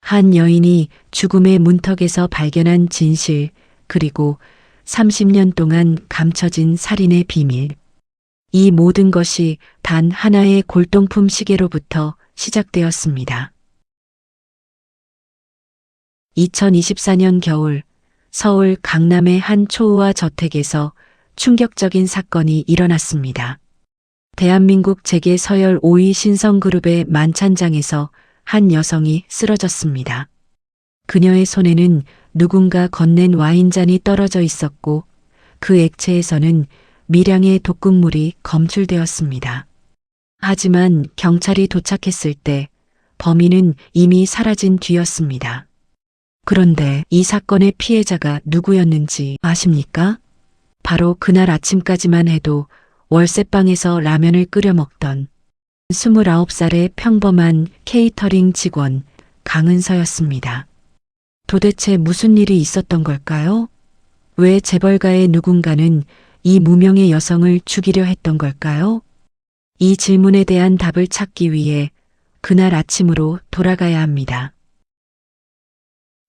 한 여인이 죽음의 문턱에서 발견한 진실, 그리고 30년 동안 감춰진 살인의 비밀. 이 모든 것이 단 하나의 골동품 시계로부터 시작되었습니다. 2024년 겨울, 서울 강남의 한 초호화 저택에서 충격적인 사건이 일어났습니다. 대한민국 재계 서열 5위 신성그룹의 만찬장에서 한 여성이 쓰러졌습니다. 그녀의 손에는 누군가 건넨 와인잔이 떨어져 있었고 그 액체에서는 미량의 독극물이 검출되었습니다. 하지만 경찰이 도착했을 때 범인은 이미 사라진 뒤였습니다. 그런데 이 사건의 피해자가 누구였는지 아십니까? 바로 그날 아침까지만 해도 월세방에서 라면을 끓여 먹던 29살의 평범한 케이터링 직원 강은서였습니다. 도대체 무슨 일이 있었던 걸까요? 왜 재벌가의 누군가는 이 무명의 여성을 죽이려 했던 걸까요? 이 질문에 대한 답을 찾기 위해 그날 아침으로 돌아가야 합니다.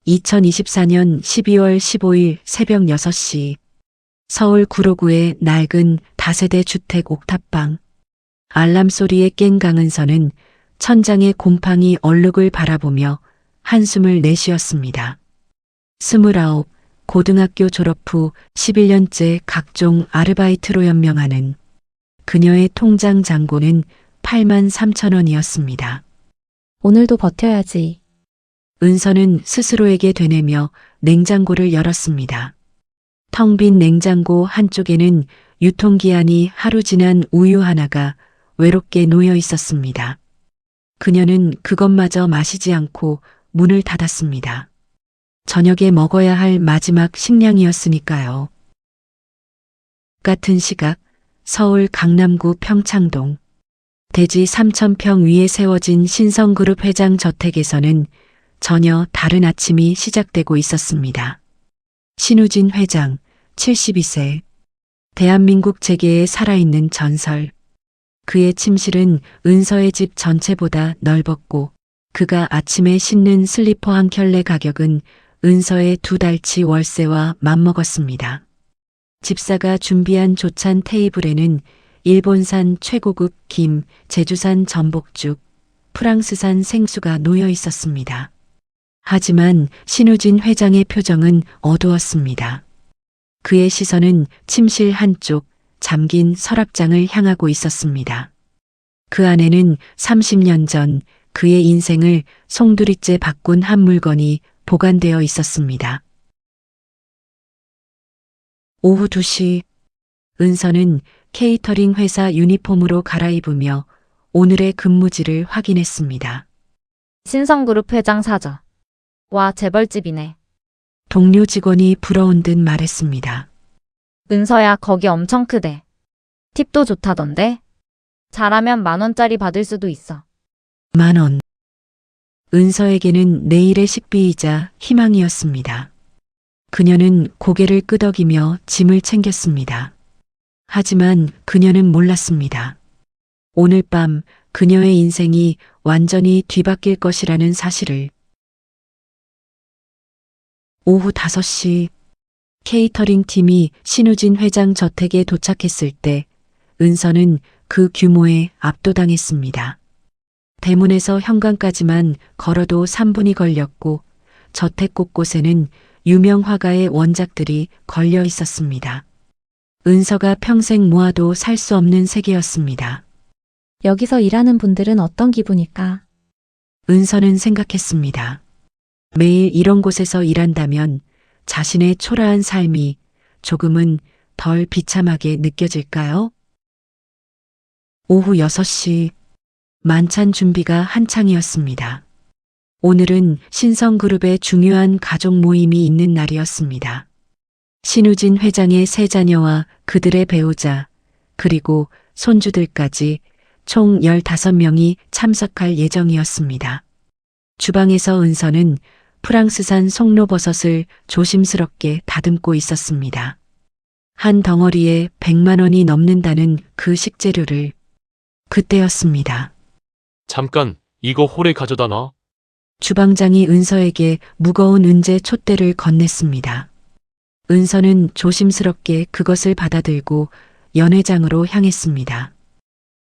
2024년 12월 15일 새벽 6시 서울 구로구의 낡은 다세대 주택 옥탑방. 알람 소리에 깬 강은서는 천장의 곰팡이 얼룩을 바라보며 한숨을 내쉬었습니다. 29, 고등학교 졸업 후 11년째 각종 아르바이트로 연명하는 그녀의 통장 잔고는 8만 3천 원이었습니다. 오늘도 버텨야지. 은서는 스스로에게 되뇌며 냉장고를 열었습니다. 텅 빈 냉장고 한쪽에는 유통기한이 하루 지난 우유 하나가 외롭게 놓여 있었습니다. 그녀는 그것마저 마시지 않고 문을 닫았습니다. 저녁에 먹어야 할 마지막 식량이었으니까요. 같은 시각 서울 강남구 평창동 대지 3,000평 위에 세워진 신성그룹 회장 저택에서는 전혀 다른 아침이 시작되고 있었습니다. 신우진 회장 72세 대한민국 재계에 살아있는 전설. 그의 침실은 은서의 집 전체보다 넓었고 그가 아침에 신는 슬리퍼 한 켤레 가격은 은서의 2달치 월세와 맞먹었습니다. 집사가 준비한 조찬 테이블에는 일본산 최고급 김, 제주산 전복죽, 프랑스산 생수가 놓여 있었습니다. 하지만 신우진 회장의 표정은 어두웠습니다. 그의 시선은 침실 한쪽 잠긴 서랍장을 향하고 있었습니다. 그 안에는 30년 전 그의 인생을 송두리째 바꾼 한 물건이 보관되어 있었습니다. 오후 2시 은서는 케이터링 회사 유니폼으로 갈아입으며 오늘의 근무지를 확인했습니다. 신성그룹 회장 사저. 와, 재벌집이네. 동료 직원이 부러운 듯 말했습니다. 은서야, 거기 엄청 크대. 팁도 좋다던데? 잘하면 10,000원짜리 받을 수도 있어. 10,000원. 은서에게는 내일의 식비이자 희망이었습니다. 그녀는 고개를 끄덕이며 짐을 챙겼습니다. 하지만 그녀는 몰랐습니다. 오늘 밤 그녀의 인생이 완전히 뒤바뀔 것이라는 사실을. 오후 5시 케이터링 팀이 신우진 회장 저택에 도착했을 때 은서는 그 규모에 압도당했습니다. 대문에서 현관까지만 걸어도 3분이 걸렸고 저택 곳곳에는 유명 화가의 원작들이 걸려 있었습니다. 은서가 평생 모아도 살 수 없는 세계였습니다. 여기서 일하는 분들은 어떤 기분일까? 은서는 생각했습니다. 매일 이런 곳에서 일한다면 자신의 초라한 삶이 조금은 덜 비참하게 느껴질까요? 오후 6시 만찬 준비가 한창이었습니다. 오늘은 신성그룹의 중요한 가족 모임이 있는 날이었습니다. 신우진 회장의 세 자녀와 그들의 배우자, 그리고 손주들까지 총 15명이 참석할 예정이었습니다. 주방에서 은서는 프랑스산 송로버섯을 조심스럽게 다듬고 있었습니다. 한 덩어리에 100만 원이 넘는다는 그 식재료를. 그때였습니다. 잠깐, 이거 홀에 가져다 놔. 주방장이 은서에게 무거운 은제 촛대를 건넸습니다. 은서는 조심스럽게 그것을 받아들고 연회장으로 향했습니다.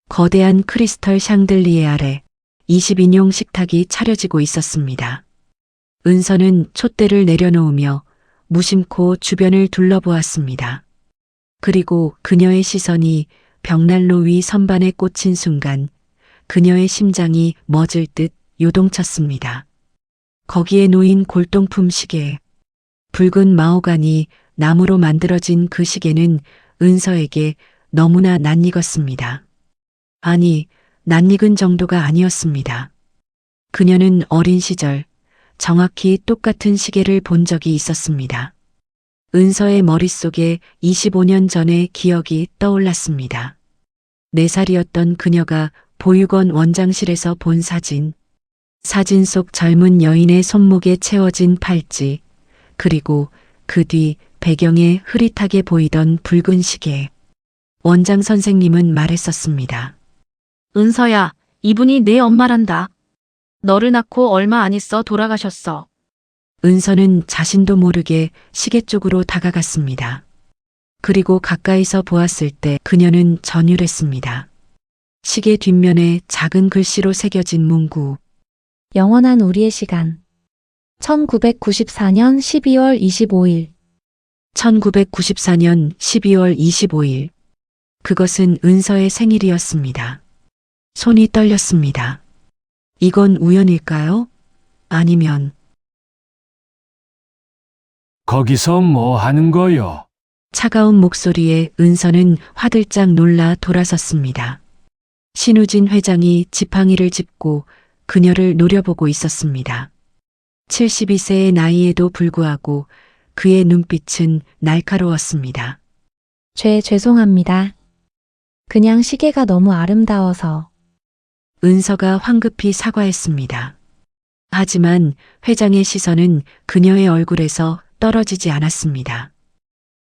거대한 크리스털 샹들리에 아래 20인용 식탁이 차려지고 있었습니다. 은서는 촛대를 내려놓으며 무심코 주변을 둘러보았습니다. 그리고 그녀의 시선이 벽난로 위 선반에 꽂힌 순간 그녀의 심장이 멎을 듯 요동쳤습니다. 거기에 놓인 골동품 시계, 붉은 마호가니 나무로 만들어진 그 시계는 은서에게 너무나 낯익었습니다. 아니, 낯익은 정도가 아니었습니다. 그녀는 어린 시절 정확히 똑같은 시계를 본 적이 있었습니다. 은서의 머릿속에 25년 전의 기억이 떠올랐습니다. 4살이었던 그녀가 보육원 원장실에서 본 사진 속 젊은 여인의 손목에 채워진 팔찌, 그리고 그 뒤 배경에 흐릿하게 보이던 붉은 시계. 원장 선생님은 말했었습니다. 은서야, 이분이 내 엄마란다. 너를 낳고 얼마 안 있어 돌아가셨어. 은서는 자신도 모르게 시계 쪽으로 다가갔습니다. 그리고 가까이서 보았을 때 그녀는 전율했습니다. 시계 뒷면에 작은 글씨로 새겨진 문구. 영원한 우리의 시간. 1994년 12월 25일. 1994년 12월 25일. 그것은 은서의 생일이었습니다. 손이 떨렸습니다. 이건 우연일까요? 아니면 거기서 뭐 하는 거요? 차가운 목소리에 은서는 화들짝 놀라 돌아섰습니다. 신우진 회장이 지팡이를 짚고 그녀를 노려보고 있었습니다. 72세의 나이에도 불구하고 그의 눈빛은 날카로웠습니다. 죄송합니다. 그냥 시계가 너무 아름다워서. 은서가 황급히 사과했습니다. 하지만 회장의 시선은 그녀의 얼굴에서 떨어지지 않았습니다.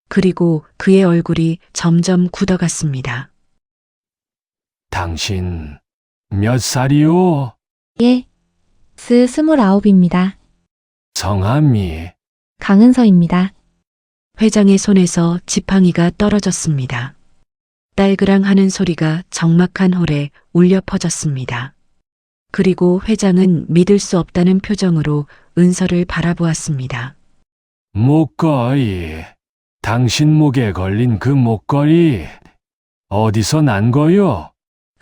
그리고 그의 얼굴이 점점 굳어갔습니다. 당신 몇 살이요? 예. 29입니다. 성함이 강은서입니다. 회장의 손에서 지팡이가 떨어졌습니다. 딸그랑 하는 소리가 적막한 홀에 울려 퍼졌습니다. 그리고 회장은 믿을 수 없다는 표정으로 은서를 바라보았습니다. 목걸이. 당신 목에 걸린 그 목걸이 어디서 난 거요?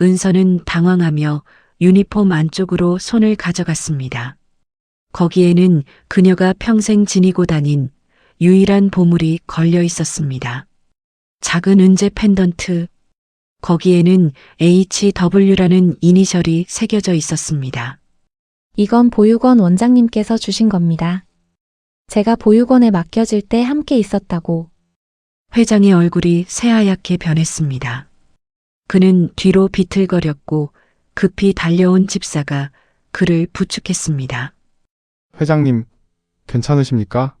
은서는 당황하며 유니폼 안쪽으로 손을 가져갔습니다. 거기에는 그녀가 평생 지니고 다닌 유일한 보물이 걸려 있었습니다. 작은 은제 펜던트. 거기에는 HW라는 이니셜이 새겨져 있었습니다. 이건 보육원 원장님께서 주신 겁니다. 제가 보육원에 맡겨질 때 함께 있었다고. 회장의 얼굴이 새하얗게 변했습니다. 그는 뒤로 비틀거렸고 급히 달려온 집사가 그를 부축했습니다. 회장님, 괜찮으십니까?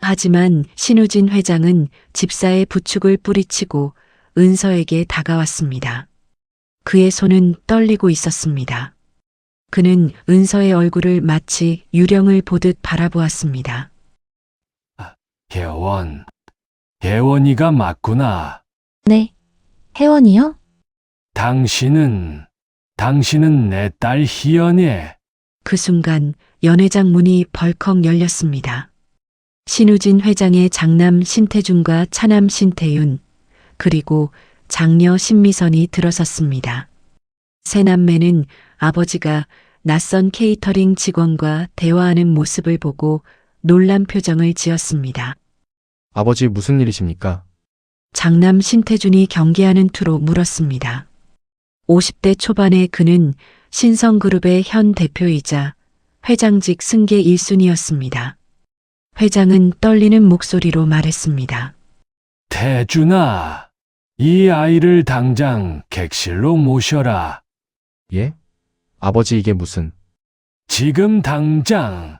하지만 신우진 회장은 집사의 부축을 뿌리치고 은서에게 다가왔습니다. 그의 손은 떨리고 있었습니다. 그는 은서의 얼굴을 마치 유령을 보듯 바라보았습니다. 혜원이가 맞구나. 네. 혜원이요? 당신은 내 딸 희연이. 그 순간 연회장 문이 벌컥 열렸습니다. 신우진 회장의 장남 신태준과 차남 신태윤, 그리고 장녀 신미선이 들어섰습니다. 세 남매는 아버지가 낯선 케이터링 직원과 대화하는 모습을 보고 놀란 표정을 지었습니다. 아버지 무슨 일이십니까? 장남 신태준이 경계하는 투로 물었습니다. 50대 초반의 그는 신성그룹의 현 대표이자 회장직 승계 1순위였습니다. 회장은 떨리는 목소리로 말했습니다. 태준아, 이 아이를 당장 객실로 모셔라. 예? 아버지 이게 무슨... 지금 당장.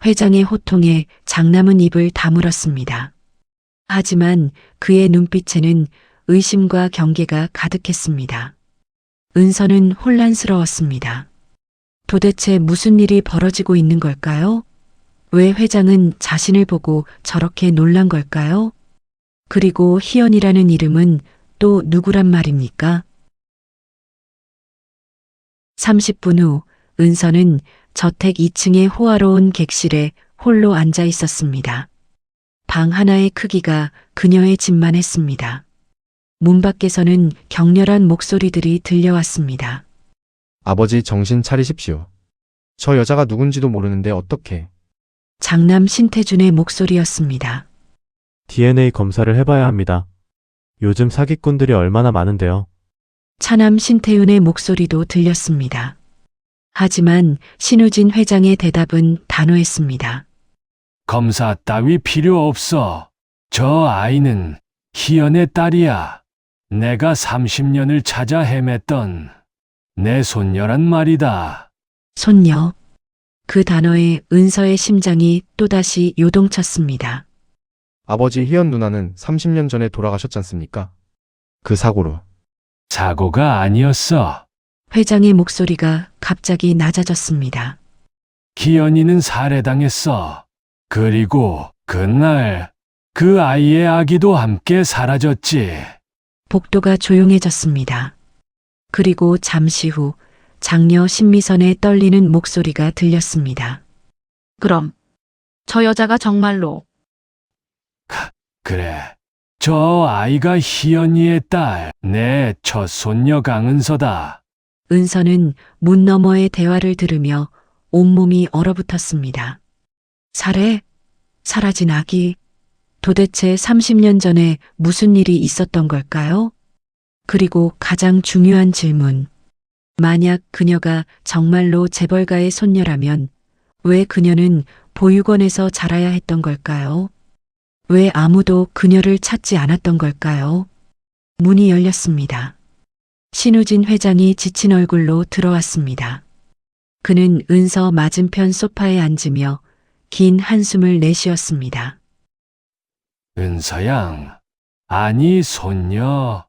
회장의 호통에 장남은 입을 다물었습니다. 하지만 그의 눈빛에는 의심과 경계가 가득했습니다. 은서는 혼란스러웠습니다. 도대체 무슨 일이 벌어지고 있는 걸까요? 왜 회장은 자신을 보고 저렇게 놀란 걸까요? 그리고 희연이라는 이름은 또 누구란 말입니까? 30분 후 은서는 저택 2층의 호화로운 객실에 홀로 앉아 있었습니다. 방 하나의 크기가 그녀의 집만 했습니다. 문 밖에서는 격렬한 목소리들이 들려왔습니다. 아버지 정신 차리십시오. 저 여자가 누군지도 모르는데 어떻게. 장남 신태준의 목소리였습니다. DNA 검사를 해봐야 합니다. 요즘 사기꾼들이 얼마나 많은데요. 차남 신태윤의 목소리도 들렸습니다. 하지만 신우진 회장의 대답은 단호했습니다. 검사 따위 필요 없어. 저 아이는 희연의 딸이야. 내가 30년을 찾아 헤맸던 내 손녀란 말이다. 손녀. 그 단어에 은서의 심장이 또다시 요동쳤습니다. 아버지 희연 누나는 30년 전에 돌아가셨지 않습니까? 그 사고로. 사고가 아니었어. 회장의 목소리가 갑자기 낮아졌습니다. 희연이는 살해당했어. 그리고 그날 그 아이의 아기도 함께 사라졌지. 복도가 조용해졌습니다. 그리고 잠시 후 장녀 신미선의 떨리는 목소리가 들렸습니다. 그럼 저 여자가 정말로 그래. 저 아이가 희연이의 딸, 내 첫 손녀 강은서다. 은서는 문 너머의 대화를 들으며 온몸이 얼어붙었습니다. 살해? 사라진 아기? 도대체 30년 전에 무슨 일이 있었던 걸까요? 그리고 가장 중요한 질문. 만약 그녀가 정말로 재벌가의 손녀라면 왜 그녀는 보육원에서 자라야 했던 걸까요? 왜 아무도 그녀를 찾지 않았던 걸까요? 문이 열렸습니다. 신우진 회장이 지친 얼굴로 들어왔습니다. 그는 은서 맞은편 소파에 앉으며 긴 한숨을 내쉬었습니다. 은서양, 아니 손녀.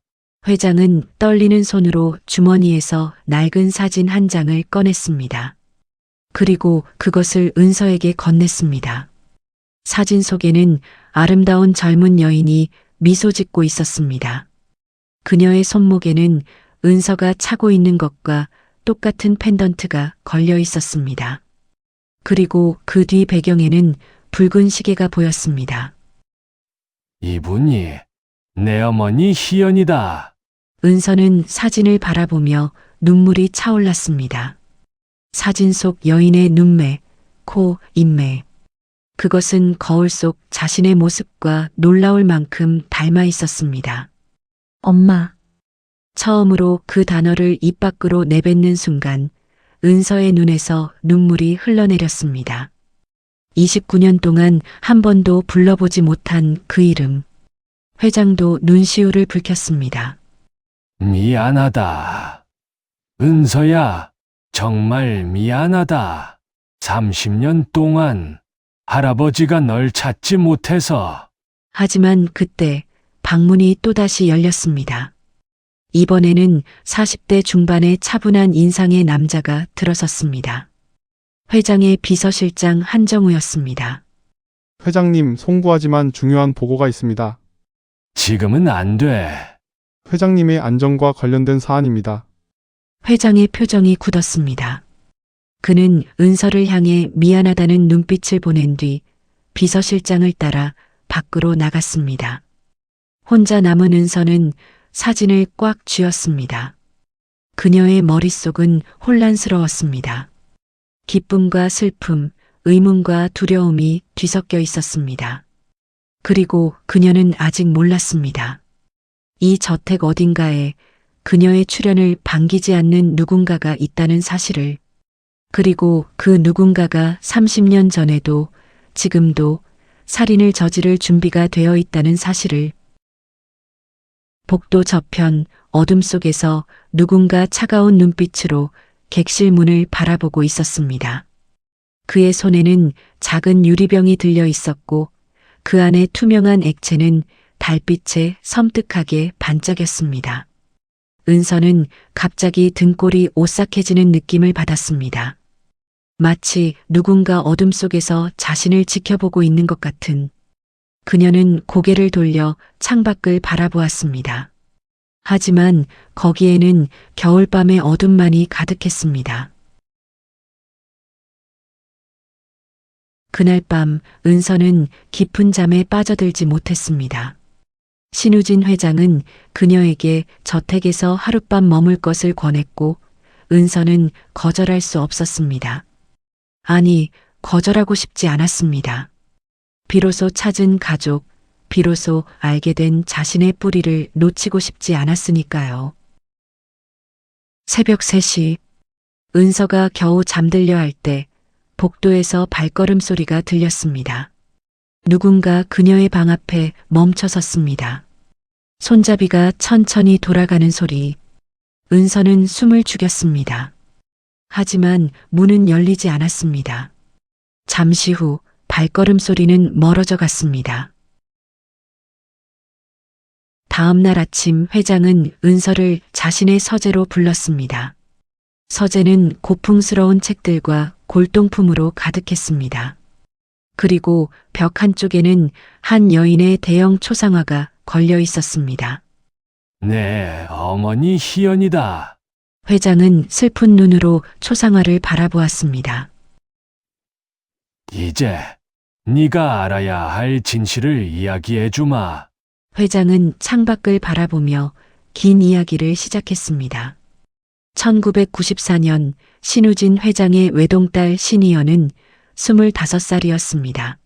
회장은 떨리는 손으로 주머니에서 낡은 사진 한 장을 꺼냈습니다. 그리고 그것을 은서에게 건넸습니다. 사진 속에는 아름다운 젊은 여인이 미소 짓고 있었습니다. 그녀의 손목에는 은서가 차고 있는 것과 똑같은 펜던트가 걸려 있었습니다. 그리고 그 뒤 배경에는 붉은 시계가 보였습니다. 이분이 내 어머니 희연이다. 은서는 사진을 바라보며 눈물이 차올랐습니다. 사진 속 여인의 눈매, 코, 입매. 그것은 거울 속 자신의 모습과 놀라울 만큼 닮아 있었습니다. 엄마. 처음으로 그 단어를 입 밖으로 내뱉는 순간 은서의 눈에서 눈물이 흘러내렸습니다. 29년 동안 한 번도 불러보지 못한 그 이름. 회장도 눈시울을 붉혔습니다. 미안하다. 은서야, 정말 미안하다. 30년 동안 할아버지가 널 찾지 못해서. 하지만 그때 방문이 또다시 열렸습니다. 이번에는 40대 중반의 차분한 인상의 남자가 들어섰습니다. 회장의 비서실장 한정우였습니다. 회장님, 송구하지만 중요한 보고가 있습니다. 지금은 안 돼. 회장님의 안전과 관련된 사안입니다. 회장의 표정이 굳었습니다. 그는 은서를 향해 미안하다는 눈빛을 보낸 뒤 비서실장을 따라 밖으로 나갔습니다. 혼자 남은 은서는 사진을 꽉 쥐었습니다. 그녀의 머릿속은 혼란스러웠습니다. 기쁨과 슬픔, 의문과 두려움이 뒤섞여 있었습니다. 그리고 그녀는 아직 몰랐습니다. 이 저택 어딘가에 그녀의 출연을 반기지 않는 누군가가 있다는 사실을, 그리고 그 누군가가 30년 전에도 지금도 살인을 저지를 준비가 되어 있다는 사실을. 복도 저편 어둠 속에서 누군가 차가운 눈빛으로 객실 문을 바라보고 있었습니다. 그의 손에는 작은 유리병이 들려 있었고 그 안에 투명한 액체는 달빛에 섬뜩하게 반짝였습니다. 은서는 갑자기 등골이 오싹해지는 느낌을 받았습니다. 마치 누군가 어둠 속에서 자신을 지켜보고 있는 것 같은. 그녀는 고개를 돌려 창밖을 바라보았습니다. 하지만 거기에는 겨울밤의 어둠만이 가득했습니다. 그날 밤 은서는 깊은 잠에 빠져들지 못했습니다. 신우진 회장은 그녀에게 저택에서 하룻밤 머물 것을 권했고 은서는 거절할 수 없었습니다. 아니, 거절하고 싶지 않았습니다. 비로소 찾은 가족, 비로소 알게 된 자신의 뿌리를 놓치고 싶지 않았으니까요. 새벽 3시, 은서가 겨우 잠들려 할 때 복도에서 발걸음 소리가 들렸습니다. 누군가 그녀의 방 앞에 멈춰 섰습니다. 손잡이가 천천히 돌아가는 소리. 은서는 숨을 죽였습니다. 하지만 문은 열리지 않았습니다. 잠시 후 발걸음 소리는 멀어져 갔습니다. 다음 날 아침 회장은 은서를 자신의 서재로 불렀습니다. 서재는 고풍스러운 책들과 골동품으로 가득했습니다. 그리고 벽 한쪽에는 한 여인의 대형 초상화가 걸려 있었습니다. 내 어머니 희연이다. 회장은 슬픈 눈으로 초상화를 바라보았습니다. 이제 네가 알아야 할 진실을 이야기해 주마. 회장은 창밖을 바라보며 긴 이야기를 시작했습니다. 1994년 신우진 회장의 외동딸 신희연은 25살이었습니다.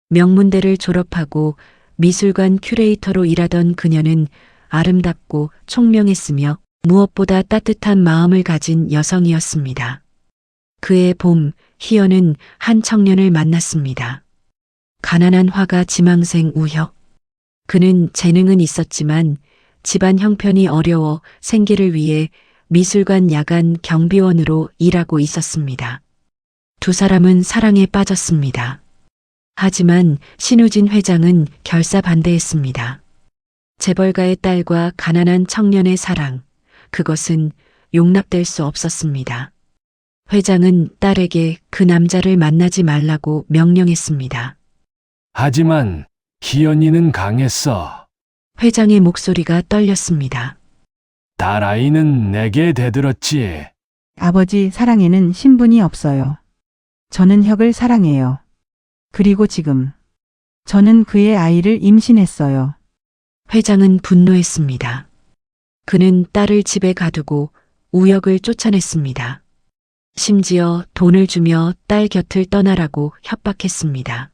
명문대를 졸업하고 미술관 큐레이터로 일하던 그녀는 아름답고 총명했으며 무엇보다 따뜻한 마음을 가진 여성이었습니다. 그의 봄, 희연은 한 청년을 만났습니다. 가난한 화가 지망생 우혁. 그는 재능은 있었지만 집안 형편이 어려워 생계를 위해 미술관 야간 경비원으로 일하고 있었습니다. 두 사람은 사랑에 빠졌습니다. 하지만 신우진 회장은 결사 반대했습니다. 재벌가의 딸과 가난한 청년의 사랑, 그것은 용납될 수 없었습니다. 회장은 딸에게 그 남자를 만나지 말라고 명령했습니다. 하지만 희연이는 강했어. 회장의 목소리가 떨렸습니다. 딸아이는 내게 대들었지. 아버지 사랑에는 신분이 없어요. 저는 혁을 사랑해요. 그리고 지금 저는 그의 아이를 임신했어요. 회장은 분노했습니다. 그는 딸을 집에 가두고 우혁을 쫓아냈습니다. 심지어 돈을 주며 딸 곁을 떠나라고 협박했습니다.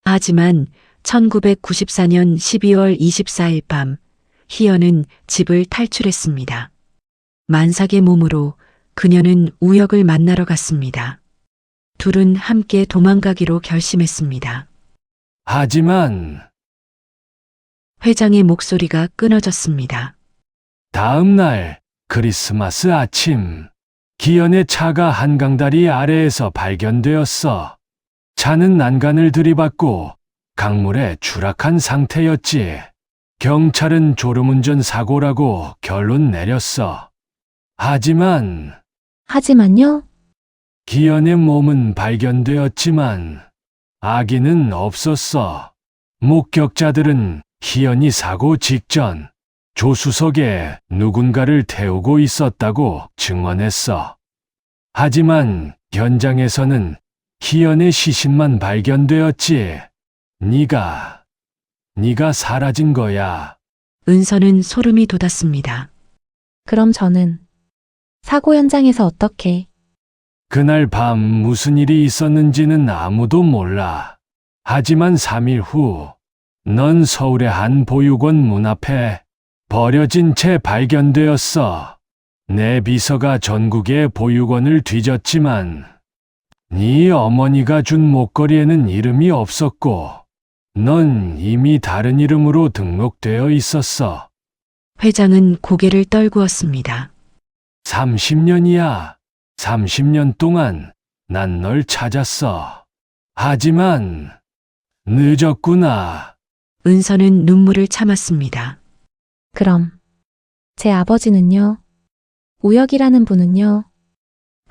하지만 1994년 12월 24일 밤 희연은 집을 탈출했습니다. 만삭의 몸으로 그녀는 우혁을 만나러 갔습니다. 둘은 함께 도망가기로 결심했습니다. 하지만 회장의 목소리가 끊어졌습니다. 다음 날 크리스마스 아침, 기현의 차가 한강다리 아래에서 발견되었어. 차는 난간을 들이받고 강물에 추락한 상태였지. 경찰은 졸음운전 사고라고 결론 내렸어. 하지만요? 기현의 몸은 발견되었지만 아기는 없었어. 목격자들은 희연이 사고 직전 조수석에 누군가를 태우고 있었다고 증언했어. 하지만 현장에서는 희연의 시신만 발견되었지. 네가 사라진 거야. 은서는 소름이 돋았습니다. 그럼 저는 사고 현장에서 어떻게? 그날 밤 무슨 일이 있었는지는 아무도 몰라. 하지만 3일 후, 넌 서울의 한 보육원 문 앞에 버려진 채 발견되었어. 내 비서가 전국의 보육원을 뒤졌지만, 네 어머니가 준 목걸이에는 이름이 없었고, 넌 이미 다른 이름으로 등록되어 있었어. 회장은 고개를 떨구었습니다. 30년이야. 30년 동안 난 널 찾았어. 하지만 늦었구나. 은서는 눈물을 참았습니다. 그럼 제 아버지는요? 우혁이라는 분은요?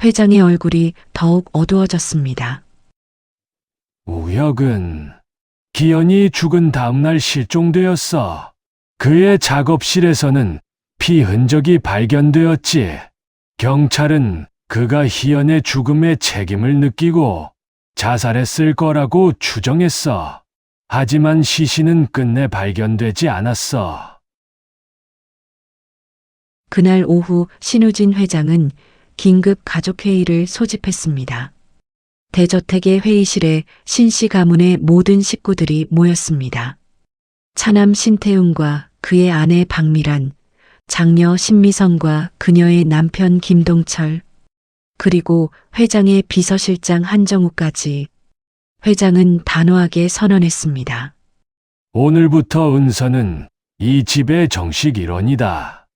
회장의 얼굴이 더욱 어두워졌습니다. 우혁은 기현이 죽은 다음날 실종되었어. 그의 작업실에서는 피 흔적이 발견되었지. 경찰은 그가 희연의 죽음에 책임을 느끼고 자살했을 거라고 추정했어. 하지만 시신은 끝내 발견되지 않았어. 그날 오후 신우진 회장은 긴급 가족회의를 소집했습니다. 대저택의 회의실에 신씨 가문의 모든 식구들이 모였습니다. 차남 신태웅과 그의 아내 박미란, 장녀 신미성과 그녀의 남편 김동철, 그리고 회장의 비서실장 한정우까지. 회장은 단호하게 선언했습니다. 오늘부터 은서는 이 집의 정식 일원이다.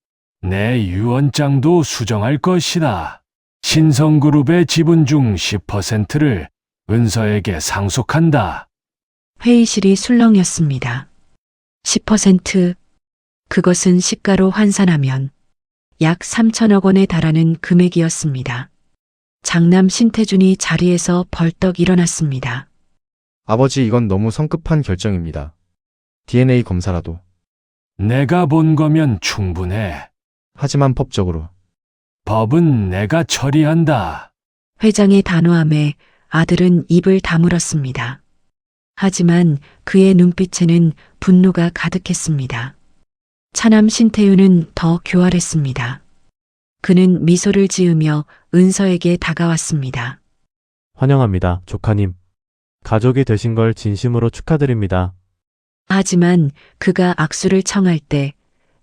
내 유언장도 수정할 것이다. 신성그룹의 지분 중 10%를 은서에게 상속한다. 회의실이 술렁였습니다. 10%. 그것은 시가로 환산하면 약 3천억 원에 달하는 금액이었습니다. 장남 신태준이 자리에서 벌떡 일어났습니다. 아버지, 이건 너무 성급한 결정입니다. DNA 검사라도. 내가 본 거면 충분해. 하지만 법적으로. 법은 내가 처리한다. 회장의 단호함에 아들은 입을 다물었습니다. 하지만 그의 눈빛에는 분노가 가득했습니다. 차남 신태윤은 더 교활했습니다. 그는 미소를 지으며 은서에게 다가왔습니다. 환영합니다, 조카님. 가족이 되신 걸 진심으로 축하드립니다. 하지만 그가 악수를 청할 때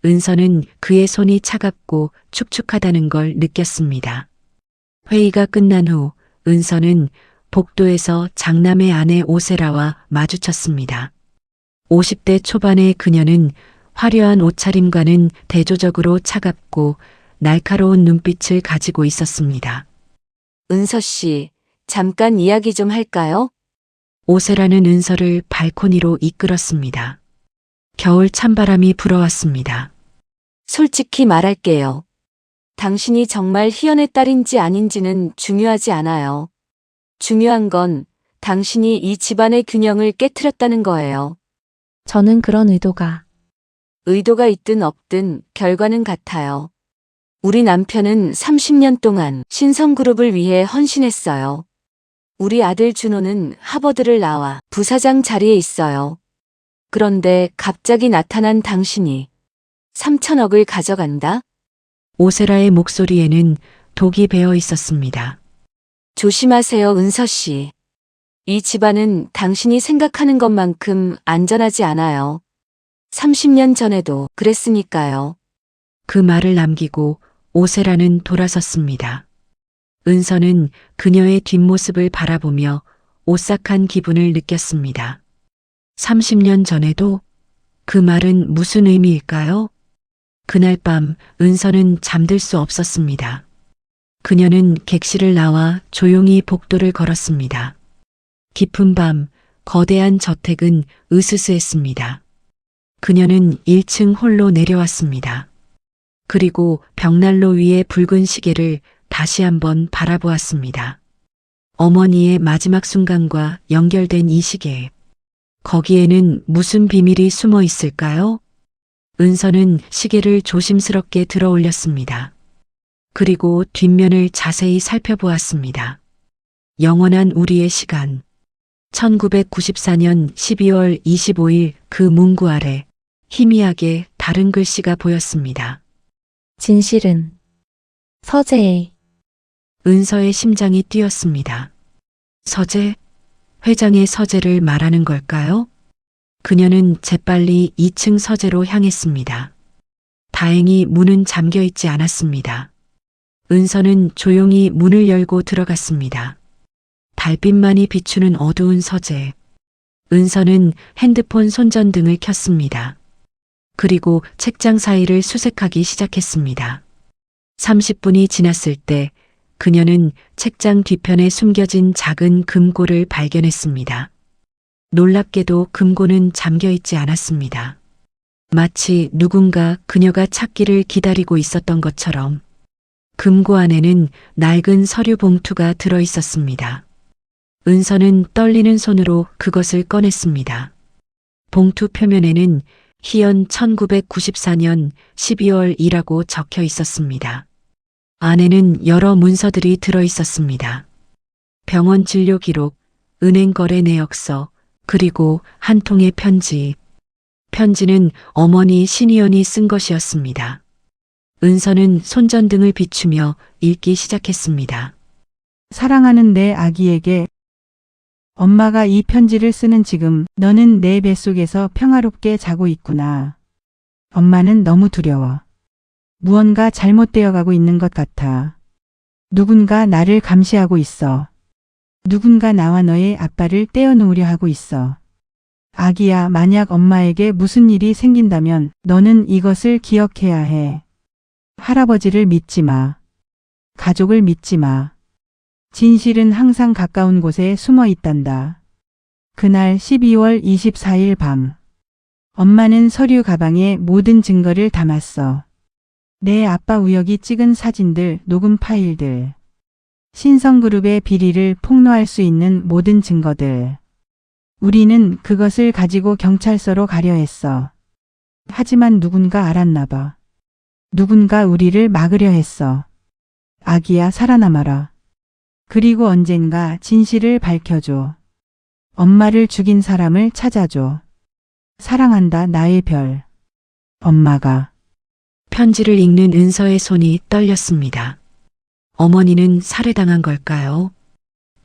은서는 그의 손이 차갑고 축축하다는 걸 느꼈습니다. 회의가 끝난 후 은서는 복도에서 장남의 아내 오세라와 마주쳤습니다. 50대 초반의 그녀는 화려한 옷차림과는 대조적으로 차갑고 날카로운 눈빛을 가지고 있었습니다. 은서 씨, 잠깐 이야기 좀 할까요? 오세라는 은서를 발코니로 이끌었습니다. 겨울 찬바람이 불어왔습니다. 솔직히 말할게요. 당신이 정말 희연의 딸인지 아닌지는 중요하지 않아요. 중요한 건 당신이 이 집안의 균형을 깨트렸다는 거예요. 저는 그런 의도가 있든 없든 결과는 같아요. 우리 남편은 30년 동안 신성그룹을 위해 헌신했어요. 우리 아들 준호는 하버드를 나와 부사장 자리에 있어요. 그런데 갑자기 나타난 당신이 3천억을 가져간다? 오세라의 목소리에는 독이 배어 있었습니다. 조심하세요, 은서 씨. 이 집안은 당신이 생각하는 것만큼 안전하지 않아요. 30년 전에도 그랬으니까요. 그 말을 남기고 오세라는 돌아섰습니다. 은서는 그녀의 뒷모습을 바라보며 오싹한 기분을 느꼈습니다. 30년 전에도 그 말은 무슨 의미일까요? 그날 밤 은서는 잠들 수 없었습니다. 그녀는 객실을 나와 조용히 복도를 걸었습니다. 깊은 밤 거대한 저택은 으스스했습니다. 그녀는 1층 홀로 내려왔습니다. 그리고 벽난로 위의 붉은 시계를 다시 한번 바라보았습니다. 어머니의 마지막 순간과 연결된 이 시계. 거기에는 무슨 비밀이 숨어 있을까요? 은서는 시계를 조심스럽게 들어 올렸습니다. 그리고 뒷면을 자세히 살펴보았습니다. 영원한 우리의 시간. 1994년 12월 25일 그 문구 아래 희미하게 다른 글씨가 보였습니다. 진실은 서재에. 은서의 심장이 뛰었습니다. 서재? 회장의 서재를 말하는 걸까요? 그녀는 재빨리 2층 서재로 향했습니다. 다행히 문은 잠겨 있지 않았습니다. 은서는 조용히 문을 열고 들어갔습니다. 달빛만이 비추는 어두운 서재. 은서는 핸드폰 손전등을 켰습니다. 그리고 책장 사이를 수색하기 시작했습니다. 30분이 지났을 때 그녀는 책장 뒤편에 숨겨진 작은 금고를 발견했습니다. 놀랍게도 금고는 잠겨 있지 않았습니다. 마치 누군가 그녀가 찾기를 기다리고 있었던 것처럼. 금고 안에는 낡은 서류 봉투가 들어 있었습니다. 은서는 떨리는 손으로 그것을 꺼냈습니다. 봉투 표면에는 희연 1994년 12월이라고 적혀 있었습니다. 안에는 여러 문서들이 들어 있었습니다. 병원 진료 기록, 은행 거래 내역서, 그리고 한 통의 편지. 편지는 어머니 신희연이 쓴 것이었습니다. 은서는 손전등을 비추며 읽기 시작했습니다. 사랑하는 내 아기에게 엄마가 이 편지를 쓰는 지금 너는 내 뱃속에서 평화롭게 자고 있구나. 엄마는 너무 두려워. 무언가 잘못되어 가고 있는 것 같아. 누군가 나를 감시하고 있어. 누군가 나와 너의 아빠를 떼어놓으려 하고 있어. 아기야, 만약 엄마에게 무슨 일이 생긴다면 너는 이것을 기억해야 해. 할아버지를 믿지 마. 가족을 믿지 마. 진실은 항상 가까운 곳에 숨어 있단다. 그날 12월 24일 밤. 엄마는 서류 가방에 모든 증거를 담았어. 내 아빠 우혁이 찍은 사진들, 녹음 파일들. 신성그룹의 비리를 폭로할 수 있는 모든 증거들. 우리는 그것을 가지고 경찰서로 가려 했어. 하지만 누군가 알았나 봐. 누군가 우리를 막으려 했어. 아기야, 살아남아라. 그리고 언젠가 진실을 밝혀줘. 엄마를 죽인 사람을 찾아줘. 사랑한다, 나의 별. 엄마가. 편지를 읽는 은서의 손이 떨렸습니다. 어머니는 살해당한 걸까요?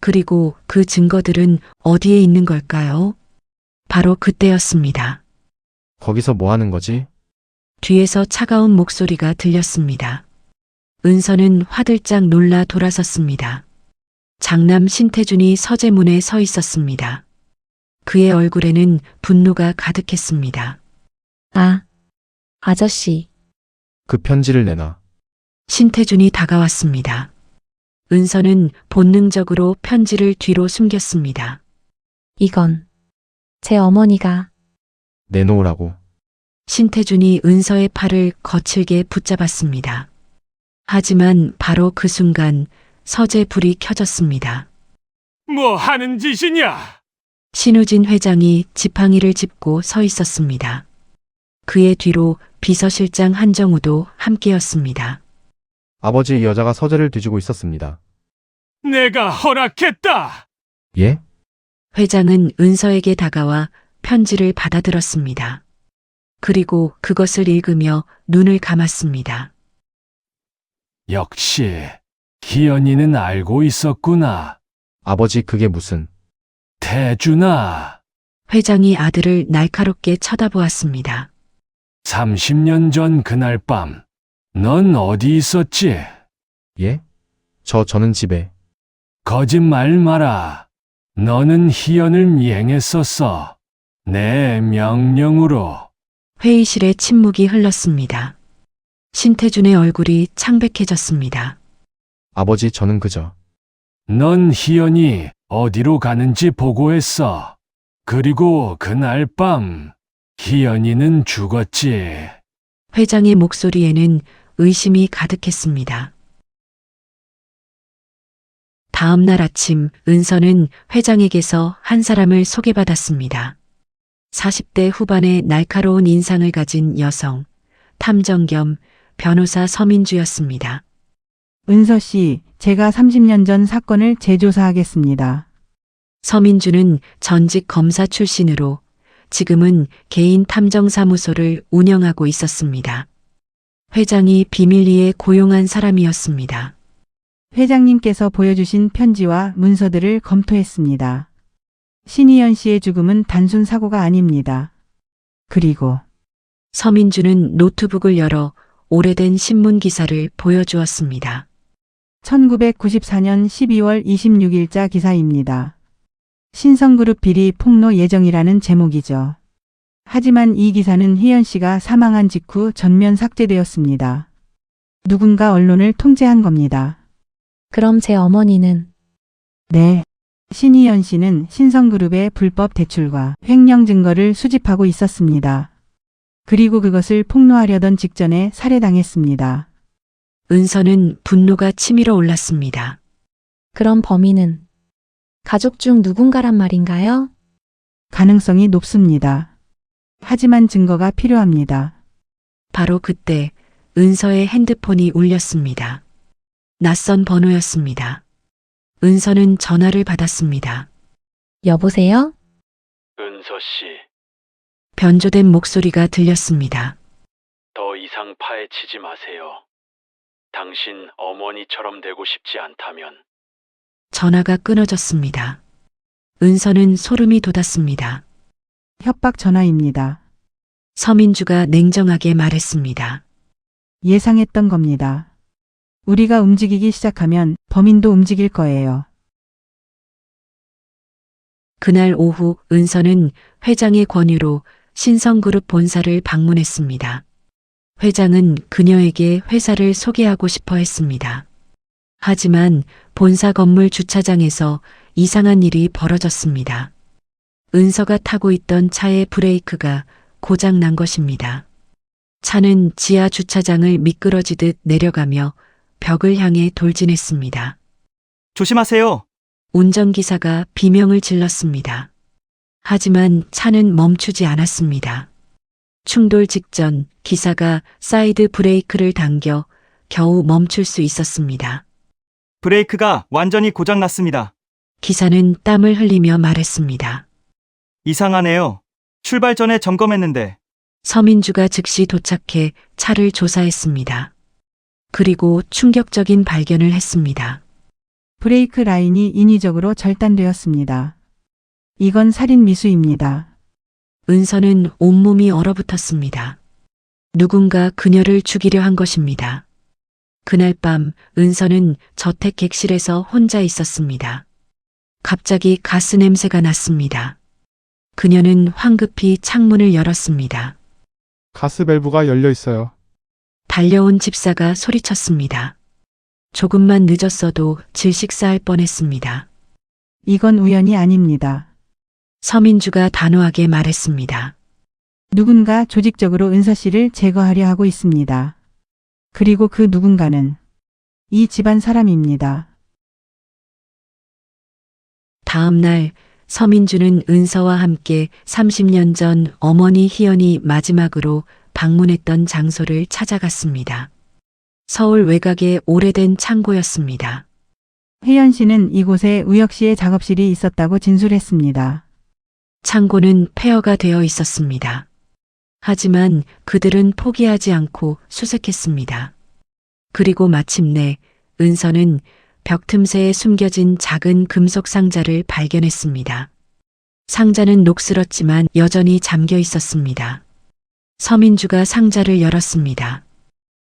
그리고 그 증거들은 어디에 있는 걸까요? 바로 그때였습니다. 거기서 뭐 하는 거지? 뒤에서 차가운 목소리가 들렸습니다. 은서는 화들짝 놀라 돌아섰습니다. 장남 신태준이 서재문에 서 있었습니다. 그의 얼굴에는 분노가 가득했습니다. 아저씨. 그 편지를 내놔. 신태준이 다가왔습니다. 은서는 본능적으로 편지를 뒤로 숨겼습니다. 이건 제 어머니가. 내놓으라고. 신태준이 은서의 팔을 거칠게 붙잡았습니다. 하지만 바로 그 순간 서재 불이 켜졌습니다. 뭐 하는 짓이냐? 신우진 회장이 지팡이를 짚고 서 있었습니다. 그의 뒤로 비서실장 한정우도 함께였습니다. 아버지, 이 여자가 서재를 뒤지고 있었습니다. 내가 허락했다. 예? 회장은 은서에게 다가와 편지를 받아들었습니다. 그리고 그것을 읽으며 눈을 감았습니다. 역시 희연이는 알고 있었구나. 아버지, 그게 무슨... 태준아, 회장이 아들을 날카롭게 쳐다보았습니다. 30년 전 그날 밤, 넌 어디 있었지? 예? 저는 집에... 거짓말 마라. 너는 희연을 미행했었어. 내 명령으로. 회의실에 침묵이 흘렀습니다. 신태준의 얼굴이 창백해졌습니다. 아버지, 저는 그저... 넌 희연이 어디로 가는지 보고했어. 그리고 그날 밤, 희연이는 죽었지. 회장의 목소리에는 의심이 가득했습니다. 다음 날 아침 은서는 회장에게서 한 사람을 소개받았습니다. 40대 후반의 날카로운 인상을 가진 여성, 탐정 겸 변호사 서민주였습니다. 은서 씨, 제가 30년 전 사건을 재조사하겠습니다. 서민주는 전직 검사 출신으로 지금은 개인 탐정사무소를 운영하고 있었습니다. 회장이 비밀리에 고용한 사람이었습니다. 회장님께서 보여주신 편지와 문서들을 검토했습니다. 신희연 씨의 죽음은 단순 사고가 아닙니다. 그리고 서민주는 노트북을 열어 오래된 신문 기사를 보여주었습니다. 1994년 12월 26일자 기사입니다. 신성그룹 비리 폭로 예정이라는 제목이죠. 하지만 이 기사는 희연 씨가 사망한 직후 전면 삭제되었습니다. 누군가 언론을 통제한 겁니다. 그럼 제 어머니는? 네. 신희연 씨는 신성그룹의 불법 대출과 횡령 증거를 수집하고 있었습니다. 그리고 그것을 폭로하려던 직전에 살해당했습니다. 은서는 분노가 치밀어 올랐습니다. 그럼 범인은 가족 중 누군가란 말인가요? 가능성이 높습니다. 하지만 증거가 필요합니다. 바로 그때 은서의 핸드폰이 울렸습니다. 낯선 번호였습니다. 은서는 전화를 받았습니다. 여보세요? 은서 씨, 변조된 목소리가 들렸습니다. 더 이상 파헤치지 마세요. 당신 어머니처럼 되고 싶지 않다면. 전화가 끊어졌습니다. 은서는 소름이 돋았습니다. 협박 전화입니다. 서민주가 냉정하게 말했습니다. 예상했던 겁니다. 우리가 움직이기 시작하면 범인도 움직일 거예요. 그날 오후 은서는 회장의 권유로 신성그룹 본사를 방문했습니다. 회장은 그녀에게 회사를 소개하고 싶어 했습니다. 하지만 본사 건물 주차장에서 이상한 일이 벌어졌습니다. 은서가 타고 있던 차의 브레이크가 고장 난 것입니다. 차는 지하 주차장을 미끄러지듯 내려가며 벽을 향해 돌진했습니다. 조심하세요. 운전기사가 비명을 질렀습니다. 하지만 차는 멈추지 않았습니다. 충돌 직전 기사가 사이드 브레이크를 당겨 겨우 멈출 수 있었습니다. 브레이크가 완전히 고장났습니다. 기사는 땀을 흘리며 말했습니다. 이상하네요. 출발 전에 점검했는데. 서민주가 즉시 도착해 차를 조사했습니다. 그리고 충격적인 발견을 했습니다. 브레이크 라인이 인위적으로 절단되었습니다. 이건 살인 미수입니다. 은서는 온몸이 얼어붙었습니다. 누군가 그녀를 죽이려 한 것입니다. 그날 밤 은서는 저택 객실에서 혼자 있었습니다. 갑자기 가스 냄새가 났습니다. 그녀는 황급히 창문을 열었습니다. 가스 밸브가 열려 있어요. 달려온 집사가 소리쳤습니다. 조금만 늦었어도 질식사할 뻔했습니다. 이건 우연이 아닙니다. 서민주가 단호하게 말했습니다. 누군가 조직적으로 은서 씨를 제거하려 하고 있습니다. 그리고 그 누군가는 이 집안 사람입니다. 다음 날 서민주는 은서와 함께 30년 전 어머니 희연이 마지막으로 방문했던 장소를 찾아갔습니다. 서울 외곽의 오래된 창고였습니다. 혜연 씨는 이곳에 우혁 씨의 작업실이 있었다고 진술했습니다. 창고는 폐허가 되어 있었습니다. 하지만 그들은 포기하지 않고 수색했습니다. 그리고 마침내 은서는 벽 틈새에 숨겨진 작은 금속 상자를 발견했습니다. 상자는 녹슬었지만 여전히 잠겨 있었습니다. 서민주가 상자를 열었습니다.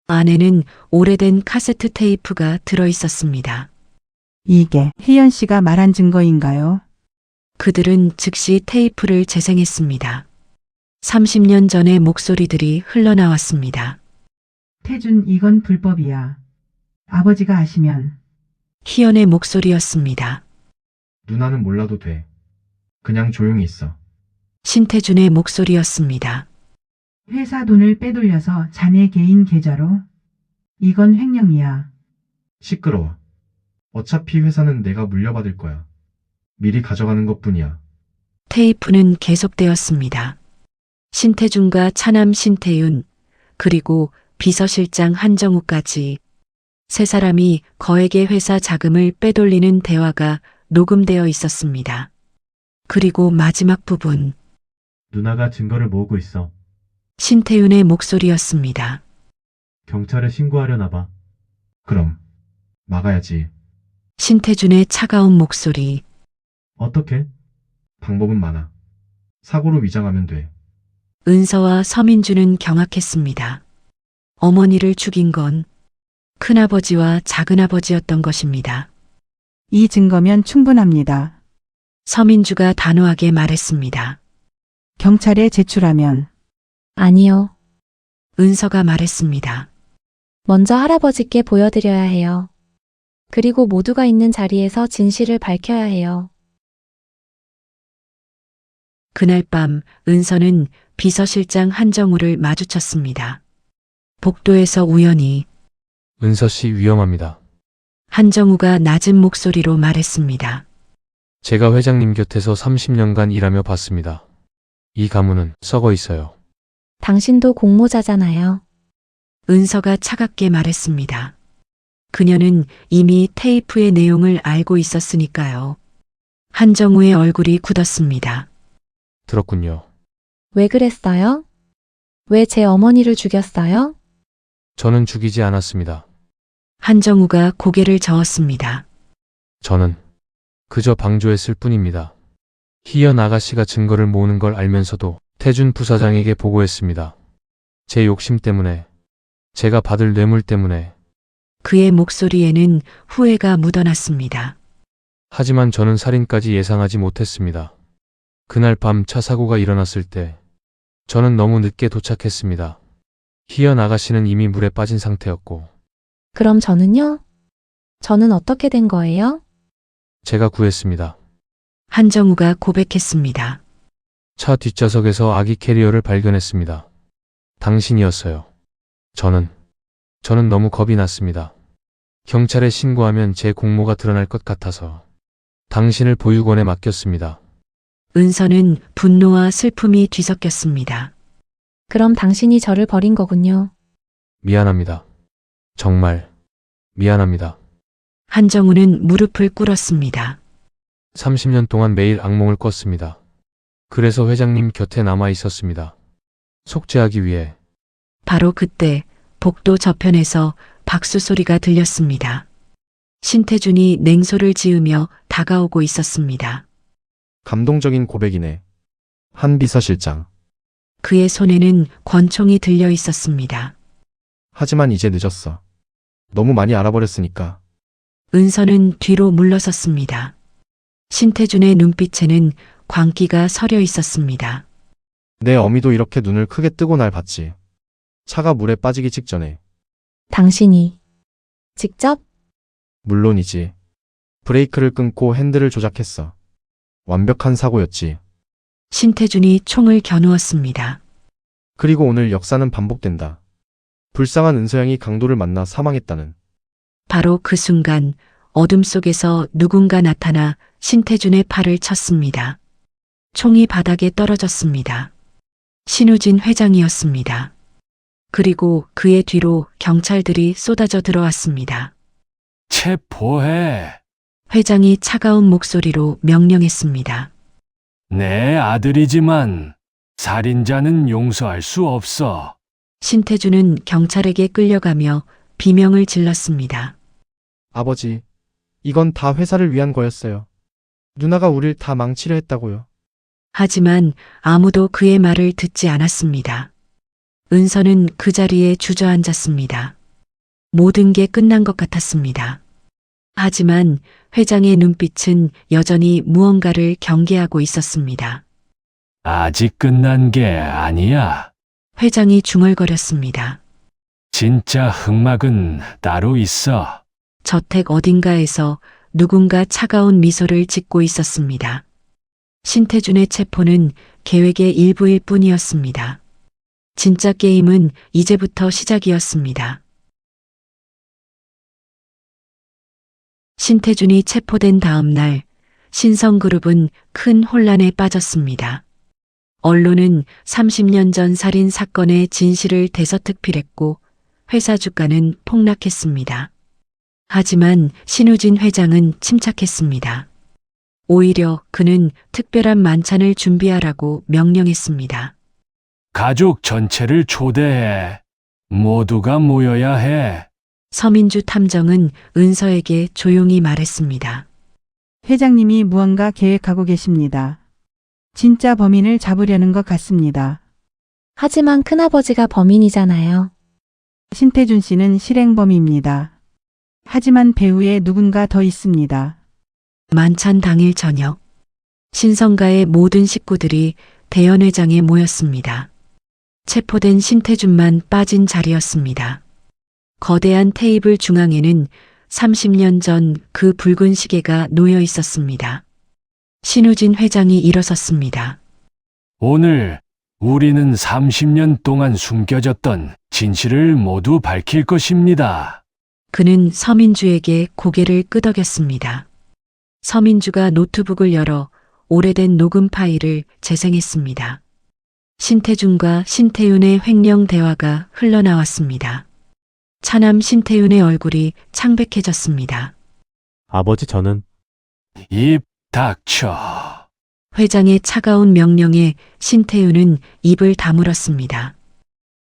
안에는 오래된 카세트 테이프가 들어 있었습니다. 이게 혜연 씨가 말한 증거인가요? 그들은 즉시 테이프를 재생했습니다. 30년 전의 목소리들이 흘러나왔습니다. 태준, 이건 불법이야. 아버지가 아시면. 희연의 목소리였습니다. 누나는 몰라도 돼. 그냥 조용히 있어. 신태준의 목소리였습니다. 회사 돈을 빼돌려서 자네 개인 계좌로? 이건 횡령이야. 시끄러워. 어차피 회사는 내가 물려받을 거야. 미리 가져가는 것뿐이야. 테이프는 계속되었습니다. 신태준과 차남 신태윤, 그리고 비서실장 한정우까지 세 사람이 거액의 회사 자금을 빼돌리는 대화가 녹음되어 있었습니다. 그리고 마지막 부분, 누나가 증거를 모으고 있어. 신태윤의 목소리였습니다. 경찰에 신고하려나 봐. 그럼 막아야지. 신태준의 차가운 목소리, 어떻게? 방법은 많아. 사고로 위장하면 돼. 은서와 서민주는 경악했습니다. 어머니를 죽인 건 큰아버지와 작은아버지였던 것입니다. 이 증거면 충분합니다. 서민주가 단호하게 말했습니다. 경찰에 제출하면. 아니요. 은서가 말했습니다. 먼저 할아버지께 보여드려야 해요. 그리고 모두가 있는 자리에서 진실을 밝혀야 해요. 그날 밤 은서는 비서실장 한정우를 마주쳤습니다. 복도에서 우연히 은서 씨 위험합니다. 한정우가 낮은 목소리로 말했습니다. 제가 회장님 곁에서 30년간 일하며 봤습니다. 이 가문은 썩어 있어요. 당신도 공모자잖아요. 은서가 차갑게 말했습니다. 그녀는 이미 테이프의 내용을 알고 있었으니까요. 한정우의 얼굴이 굳었습니다. 들었군요. 왜 그랬어요? 왜 제 어머니를 죽였어요? 저는 죽이지 않았습니다. 한정우가 고개를 저었습니다. 저는 그저 방조했을 뿐입니다. 희연 아가씨가 증거를 모으는 걸 알면서도 태준 부사장에게 보고했습니다. 제 욕심 때문에, 제가 받을 뇌물 때문에. 그의 목소리에는 후회가 묻어났습니다. 하지만 저는 살인까지 예상하지 못했습니다. 그날 밤 차 사고가 일어났을 때 저는 너무 늦게 도착했습니다. 희연 아가씨는 이미 물에 빠진 상태였고 그럼 저는요? 저는 어떻게 된 거예요? 제가 구했습니다. 한정우가 고백했습니다. 차 뒷좌석에서 아기 캐리어를 발견했습니다. 당신이었어요. 저는 너무 겁이 났습니다. 경찰에 신고하면 제 공모가 드러날 것 같아서 당신을 보육원에 맡겼습니다. 은서는 분노와 슬픔이 뒤섞였습니다. 그럼 당신이 저를 버린 거군요. 미안합니다. 정말 미안합니다. 한정우는 무릎을 꿇었습니다. 30년 동안 매일 악몽을 꿨습니다. 그래서 회장님 곁에 남아 있었습니다. 속죄하기 위해. 바로 그때 복도 저편에서 박수 소리가 들렸습니다. 신태준이 냉소를 지으며 다가오고 있었습니다. 감동적인 고백이네. 한 비서실장. 그의 손에는 권총이 들려 있었습니다. 하지만 이제 늦었어. 너무 많이 알아버렸으니까. 은서는 뒤로 물러섰습니다. 신태준의 눈빛에는 광기가 서려 있었습니다. 내 어미도 이렇게 눈을 크게 뜨고 날 봤지. 차가 물에 빠지기 직전에. 당신이 직접? 물론이지. 브레이크를 끊고 핸들을 조작했어. 완벽한 사고였지. 신태준이 총을 겨누었습니다. 그리고 오늘 역사는 반복된다. 불쌍한 은서양이 강도를 만나 사망했다는. 바로 그 순간 어둠 속에서 누군가 나타나 신태준의 팔을 쳤습니다. 총이 바닥에 떨어졌습니다. 신우진 회장이었습니다. 그리고 그의 뒤로 경찰들이 쏟아져 들어왔습니다. 체포해. 회장이 차가운 목소리로 명령했습니다. 내 아들이지만 살인자는 용서할 수 없어. 신태준은 경찰에게 끌려가며 비명을 질렀습니다. 아버지, 이건 다 회사를 위한 거였어요. 누나가 우릴 다 망치려 했다고요. 하지만 아무도 그의 말을 듣지 않았습니다. 은서는 그 자리에 주저앉았습니다. 모든 게 끝난 것 같았습니다. 하지만 회장의 눈빛은 여전히 무언가를 경계하고 있었습니다. 아직 끝난 게 아니야. 회장이 중얼거렸습니다. 진짜 흑막은 따로 있어. 저택 어딘가에서 누군가 차가운 미소를 짓고 있었습니다. 신태준의 체포는 계획의 일부일 뿐이었습니다. 진짜 게임은 이제부터 시작이었습니다. 신태준이 체포된 다음 날 신성그룹은 큰 혼란에 빠졌습니다. 언론은 30년 전 살인 사건의 진실을 대서특필했고 회사 주가는 폭락했습니다. 하지만 신우진 회장은 침착했습니다. 오히려 그는 특별한 만찬을 준비하라고 명령했습니다. 가족 전체를 초대해. 모두가 모여야 해. 서민주 탐정은 은서에게 조용히 말했습니다. 회장님이 무언가 계획하고 계십니다. 진짜 범인을 잡으려는 것 같습니다. 하지만 큰아버지가 범인이잖아요. 신태준 씨는 실행범입니다. 하지만 배후에 누군가 더 있습니다. 만찬 당일 저녁, 신성가의 모든 식구들이 대연회장에 모였습니다. 체포된 신태준만 빠진 자리였습니다. 거대한 테이블 중앙에는 30년 전 그 붉은 시계가 놓여 있었습니다. 신우진 회장이 일어섰습니다. 오늘 우리는 30년 동안 숨겨졌던 진실을 모두 밝힐 것입니다. 그는 서민주에게 고개를 끄덕였습니다. 서민주가 노트북을 열어 오래된 녹음 파일을 재생했습니다. 신태준과 신태윤의 횡령 대화가 흘러나왔습니다. 차남 신태윤의 얼굴이 창백해졌습니다. 아버지 저는 입 닥쳐. 회장의 차가운 명령에 신태윤은 입을 다물었습니다.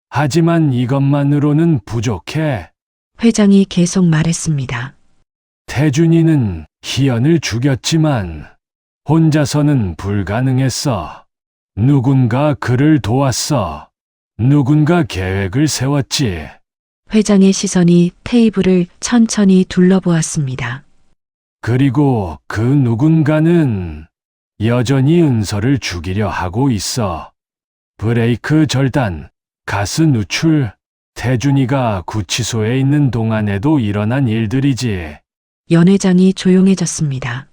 하지만 이것만으로는 부족해. 회장이 계속 말했습니다. 태준이는 희연을 죽였지만 혼자서는 불가능했어. 누군가 그를 도왔어. 누군가 계획을 세웠지. 회장의 시선이 테이블을 천천히 둘러보았습니다. 그리고 그 누군가는 여전히 은서를 죽이려 하고 있어. 브레이크 절단, 가스 누출, 태준이가 구치소에 있는 동안에도 일어난 일들이지. 연 회장이 조용해졌습니다.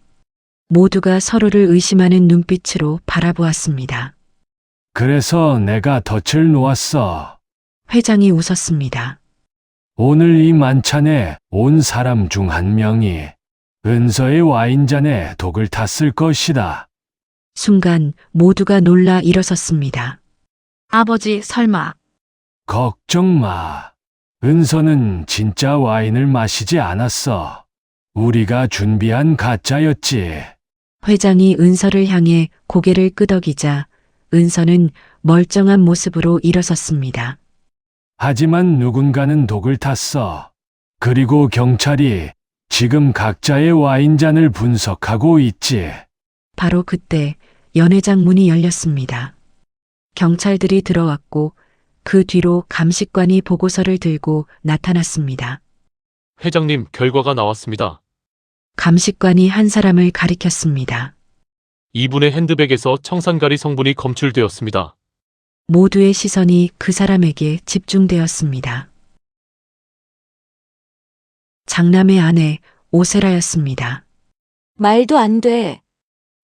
모두가 서로를 의심하는 눈빛으로 바라보았습니다. 그래서 내가 덫을 놓았어. 회장이 웃었습니다. 오늘 이 만찬에 온 사람 중 한 명이 은서의 와인잔에 독을 탔을 것이다. 순간 모두가 놀라 일어섰습니다. 아버지, 설마. 걱정 마. 은서는 진짜 와인을 마시지 않았어. 우리가 준비한 가짜였지. 회장이 은서를 향해 고개를 끄덕이자 은서는 멀쩡한 모습으로 일어섰습니다. 하지만 누군가는 독을 탔어. 그리고 경찰이 지금 각자의 와인잔을 분석하고 있지. 바로 그때 연 회장 문이 열렸습니다. 경찰들이 들어왔고 그 뒤로 감식관이 보고서를 들고 나타났습니다. 회장님, 결과가 나왔습니다. 감식관이 한 사람을 가리켰습니다. 이분의 핸드백에서 청산가리 성분이 검출되었습니다. 모두의 시선이 그 사람에게 집중되었습니다. 장남의 아내 오세라였습니다. 말도 안 돼.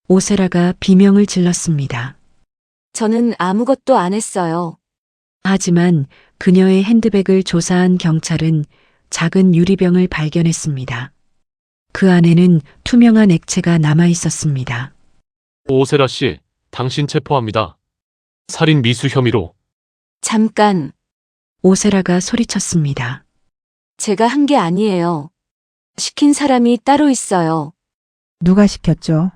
오세라가 비명을 질렀습니다. 저는 아무것도 안 했어요. 하지만 그녀의 핸드백을 조사한 경찰은 작은 유리병을 발견했습니다. 그 안에는 투명한 액체가 남아 있었습니다. 오세라 씨, 당신 체포합니다. 살인 미수 혐의로. 잠깐, 오세라가 소리쳤습니다. 제가 한 게 아니에요. 시킨 사람이 따로 있어요. 누가 시켰죠?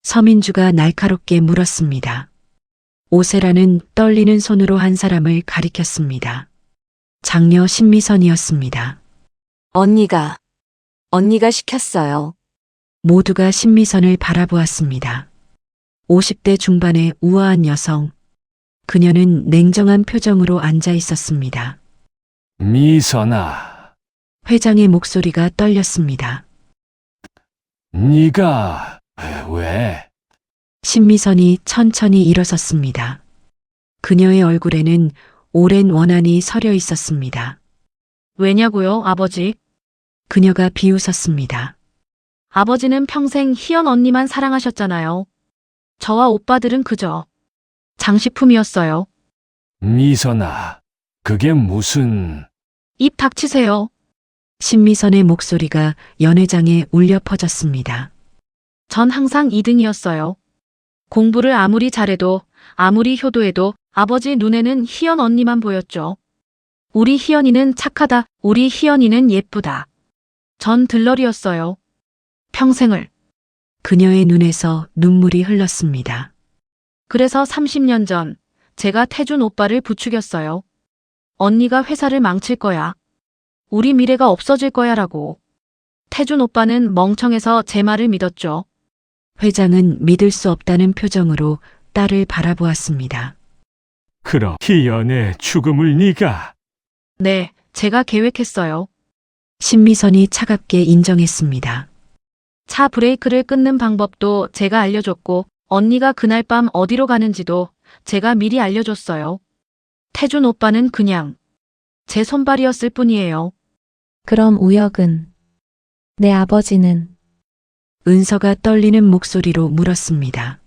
서민주가 날카롭게 물었습니다. 오세라는 떨리는 손으로 한 사람을 가리켰습니다. 장녀 신미선이었습니다. 언니가 시켰어요. 모두가 신미선을 바라보았습니다. 50대 중반의 우아한 여성. 그녀는 냉정한 표정으로 앉아 있었습니다. 미선아, 회장의 목소리가 떨렸습니다. 네가 왜? 신미선이 천천히 일어섰습니다. 그녀의 얼굴에는 오랜 원한이 서려 있었습니다. 왜냐고요, 아버지? 그녀가 비웃었습니다. 아버지는 평생 희연 언니만 사랑하셨잖아요. 저와 오빠들은 그저 장식품이었어요. 미선아, 그게 무슨... 입 닥치세요. 신미선의 목소리가 연 회장에 울려 퍼졌습니다. 전 항상 2등이었어요. 공부를 아무리 잘해도, 아무리 효도해도 아버지 눈에는 희연 언니만 보였죠. 우리 희연이는 착하다, 우리 희연이는 예쁘다. 전 들러리였어요. 평생을. 그녀의 눈에서 눈물이 흘렀습니다. 그래서 30년 전 제가 태준 오빠를 부추겼어요. 언니가 회사를 망칠 거야. 우리 미래가 없어질 거야 라고. 태준 오빠는 멍청해서 제 말을 믿었죠. 회장은 믿을 수 없다는 표정으로 딸을 바라보았습니다. 그럼 희연의 죽음을 네가... 네, 제가 계획했어요. 신미선이 차갑게 인정했습니다. 차 브레이크를 끊는 방법도 제가 알려줬고 언니가 그날 밤 어디로 가는지도 제가 미리 알려줬어요. 태준 오빠는 그냥 제 손발이었을 뿐이에요. 그럼 우혁은? 내 아버지는? 은서가 떨리는 목소리로 물었습니다.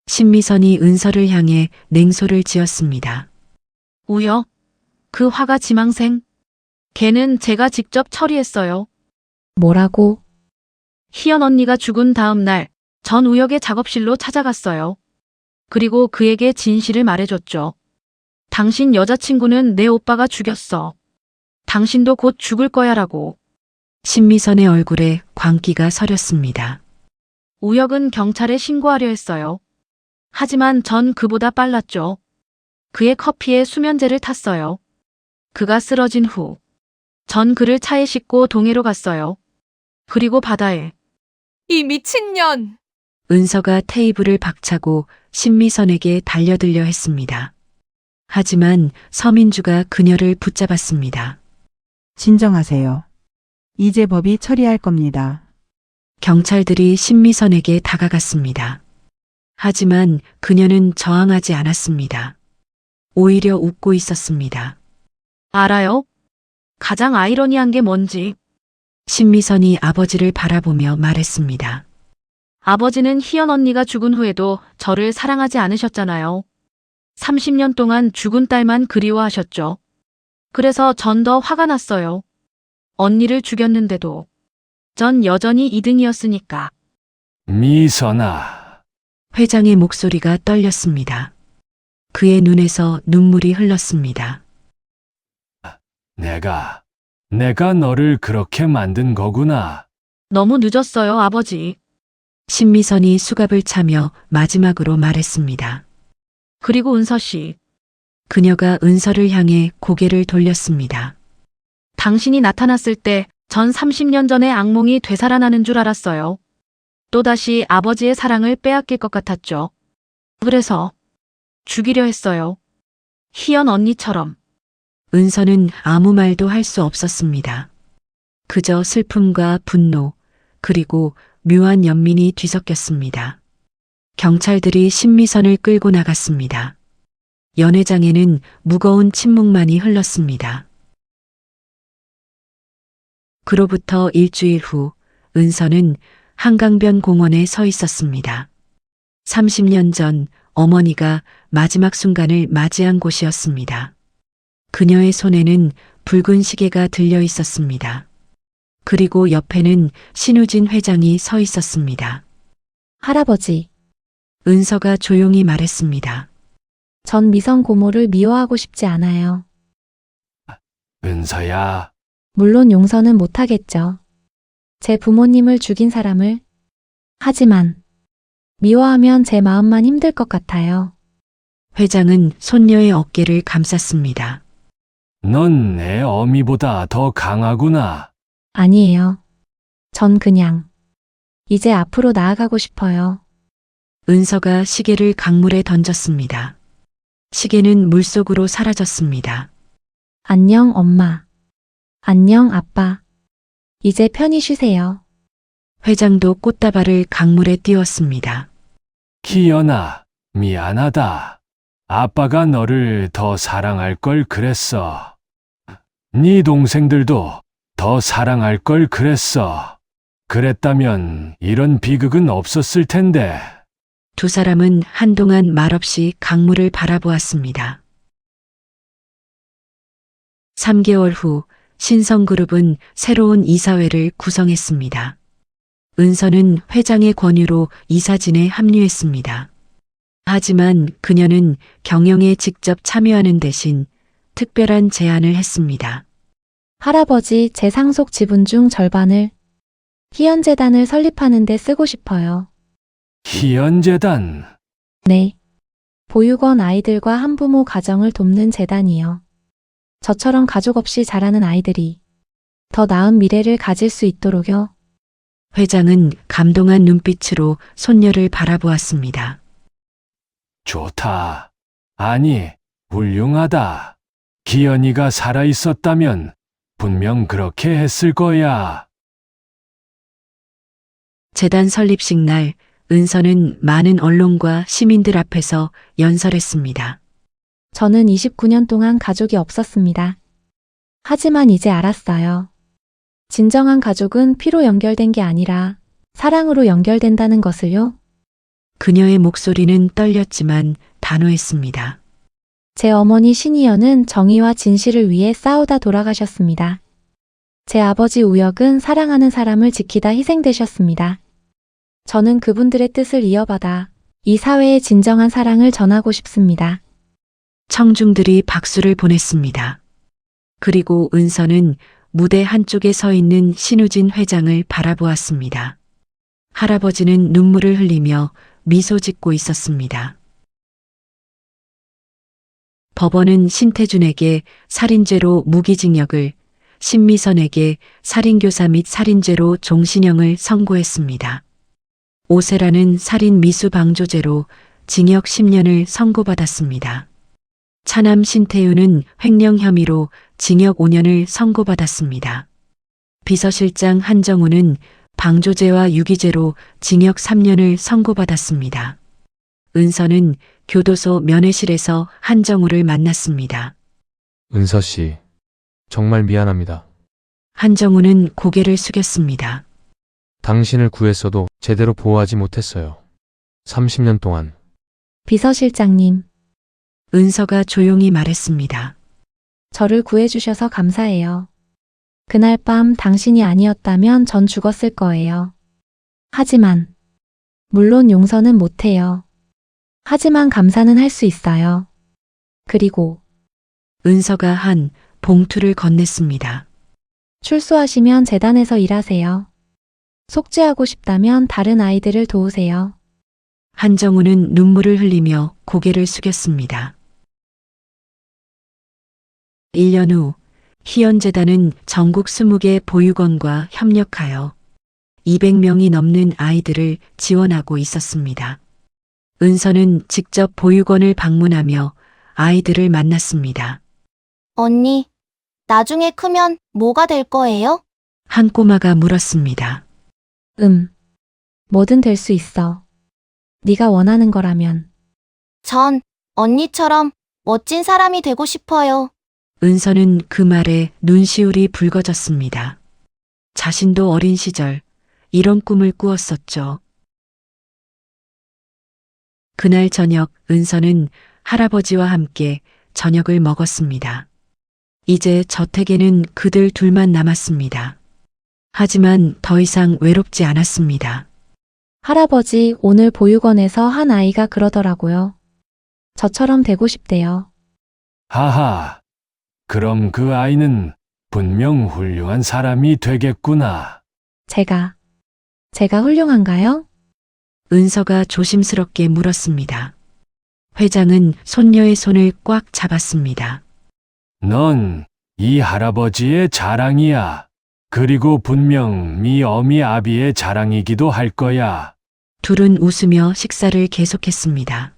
신미선이 은서를 향해 냉소를 지었습니다. 우혁? 그 화가 지망생? 걔는 제가 직접 처리했어요. 뭐라고? 희연 언니가 죽은 다음 날, 전 우혁의 작업실로 찾아갔어요. 그리고 그에게 진실을 말해줬죠. 당신 여자친구는 내 오빠가 죽였어. 당신도 곧 죽을 거야 라고. 신미선의 얼굴에 광기가 서렸습니다. 우혁은 경찰에 신고하려 했어요. 하지만 전 그보다 빨랐죠. 그의 커피에 수면제를 탔어요. 그가 쓰러진 후, 전 그를 차에 싣고 동해로 갔어요. 그리고 바다에. 이 미친년! 은서가 테이블을 박차고 신미선에게 달려들려 했습니다. 하지만 서민주가 그녀를 붙잡았습니다. 진정하세요. 이제 법이 처리할 겁니다. 경찰들이 신미선에게 다가갔습니다. 하지만 그녀는 저항하지 않았습니다. 오히려 웃고 있었습니다. 알아요? 가장 아이러니한 게 뭔지. 신미선이 아버지를 바라보며 말했습니다. 아버지는 희연 언니가 죽은 후에도 저를 사랑하지 않으셨잖아요. 30년 동안 죽은 딸만 그리워하셨죠. 그래서 전 더 화가 났어요. 언니를 죽였는데도 전 여전히 2등이었으니까. 미선아. 회장의 목소리가 떨렸습니다. 그의 눈에서 눈물이 흘렀습니다. 내가 너를 그렇게 만든 거구나. 너무 늦었어요, 아버지. 신미선이 수갑을 차며 마지막으로 말했습니다. 그리고 은서 씨, 그녀가 은서를 향해 고개를 돌렸습니다. 당신이 나타났을 때 전 30년 전의 악몽이 되살아나는 줄 알았어요. 또다시 아버지의 사랑을 빼앗길 것 같았죠. 그래서 죽이려 했어요. 희연 언니처럼. 은서는 아무 말도 할 수 없었습니다. 그저 슬픔과 분노, 그리고 묘한 연민이 뒤섞였습니다. 경찰들이 신미선을 끌고 나갔습니다. 연회장에는 무거운 침묵만이 흘렀습니다. 그로부터 일주일 후, 은서는 한강변 공원에 서 있었습니다. 30년 전 어머니가 마지막 순간을 맞이한 곳이었습니다. 그녀의 손에는 붉은 시계가 들려 있었습니다. 그리고 옆에는 신우진 회장이 서 있었습니다. 할아버지, 은서가 조용히 말했습니다. 전 미선 고모를 미워하고 싶지 않아요. 은서야. 물론 용서는 못하겠죠. 제 부모님을 죽인 사람을. 하지만 미워하면 제 마음만 힘들 것 같아요. 회장은 손녀의 어깨를 감쌌습니다. 넌 내 어미보다 더 강하구나. 아니에요. 전 그냥 이제 앞으로 나아가고 싶어요. 은서가 시계를 강물에 던졌습니다. 시계는 물속으로 사라졌습니다. 안녕, 엄마. 안녕, 아빠. 이제 편히 쉬세요. 회장도 꽃다발을 강물에 띄웠습니다. 희연아, 미안하다. 아빠가 너를 더 사랑할 걸 그랬어. 네 동생들도 더 사랑할 걸 그랬어. 그랬다면 이런 비극은 없었을 텐데. 두 사람은 한동안 말없이 강물을 바라보았습니다. 3개월 후 신성그룹은 새로운 이사회를 구성했습니다. 은서는 회장의 권유로 이사진에 합류했습니다. 하지만 그녀는 경영에 직접 참여하는 대신 특별한 제안을 했습니다. 할아버지, 제 상속 지분 중 절반을 희연재단을 설립하는 데 쓰고 싶어요. 희연재단. 네. 보육원 아이들과 한부모 가정을 돕는 재단이요. 저처럼 가족 없이 자라는 아이들이 더 나은 미래를 가질 수 있도록요. 회장은 감동한 눈빛으로 손녀를 바라보았습니다. 좋다. 아니, 훌륭하다. 기현이가 살아있었다면 분명 그렇게 했을 거야. 재단 설립식 날 은서는 많은 언론과 시민들 앞에서 연설했습니다. 저는 29년 동안 가족이 없었습니다. 하지만 이제 알았어요. 진정한 가족은 피로 연결된 게 아니라 사랑으로 연결된다는 것을요. 그녀의 목소리는 떨렸지만 단호했습니다. 제 어머니 신희연은 정의와 진실을 위해 싸우다 돌아가셨습니다. 제 아버지 우혁은 사랑하는 사람을 지키다 희생되셨습니다. 저는 그분들의 뜻을 이어받아 이 사회에 진정한 사랑을 전하고 싶습니다. 청중들이 박수를 보냈습니다. 그리고 은서는 무대 한쪽에 서 있는 신우진 회장을 바라보았습니다. 할아버지는 눈물을 흘리며 미소 짓고 있었습니다. 법원은 신태준에게 살인죄로 무기징역을, 신미선에게 살인교사 및 살인죄로 종신형을 선고했습니다. 오세라는 살인 미수 방조죄로 징역 10년을 선고받았습니다. 차남 신태우는 횡령 혐의로 징역 5년을 선고받았습니다. 비서실장 한정우는 방조죄와 유기죄로 징역 3년을 선고받았습니다. 은서는 교도소 면회실에서 한정우를 만났습니다. 은서 씨, 정말 미안합니다. 한정우는 고개를 숙였습니다. 당신을 구했어도 제대로 보호하지 못했어요. 30년 동안. 비서실장님, 은서가 조용히 말했습니다. 저를 구해주셔서 감사해요. 그날 밤 당신이 아니었다면 전 죽었을 거예요. 하지만, 물론 용서는 못해요. 하지만 감사는 할 수 있어요. 그리고 은서가 한 봉투를 건넸습니다. 출소하시면 재단에서 일하세요. 속죄하고 싶다면 다른 아이들을 도우세요. 한정우는 눈물을 흘리며 고개를 숙였습니다. 1년 후 희연재단은 전국 20개 보육원과 협력하여 200명이 넘는 아이들을 지원하고 있었습니다. 은서는 직접 보육원을 방문하며 아이들을 만났습니다. 언니, 나중에 크면 뭐가 될 거예요? 한 꼬마가 물었습니다. 뭐든 될 수 있어. 네가 원하는 거라면. 전 언니처럼 멋진 사람이 되고 싶어요. 은서는 그 말에 눈시울이 붉어졌습니다. 자신도 어린 시절 이런 꿈을 꾸었었죠. 그날 저녁 은서는 할아버지와 함께 저녁을 먹었습니다. 이제 저택에는 그들 둘만 남았습니다. 하지만 더 이상 외롭지 않았습니다. 할아버지, 오늘 보육원에서 한 아이가 그러더라고요. 저처럼 되고 싶대요. 하하. 그럼 그 아이는 분명 훌륭한 사람이 되겠구나. 제가 훌륭한가요? 은서가 조심스럽게 물었습니다. 회장은 손녀의 손을 꽉 잡았습니다. 넌 이 할아버지의 자랑이야. 그리고 분명 미 어미 아비의 자랑이기도 할 거야. 둘은 웃으며 식사를 계속했습니다.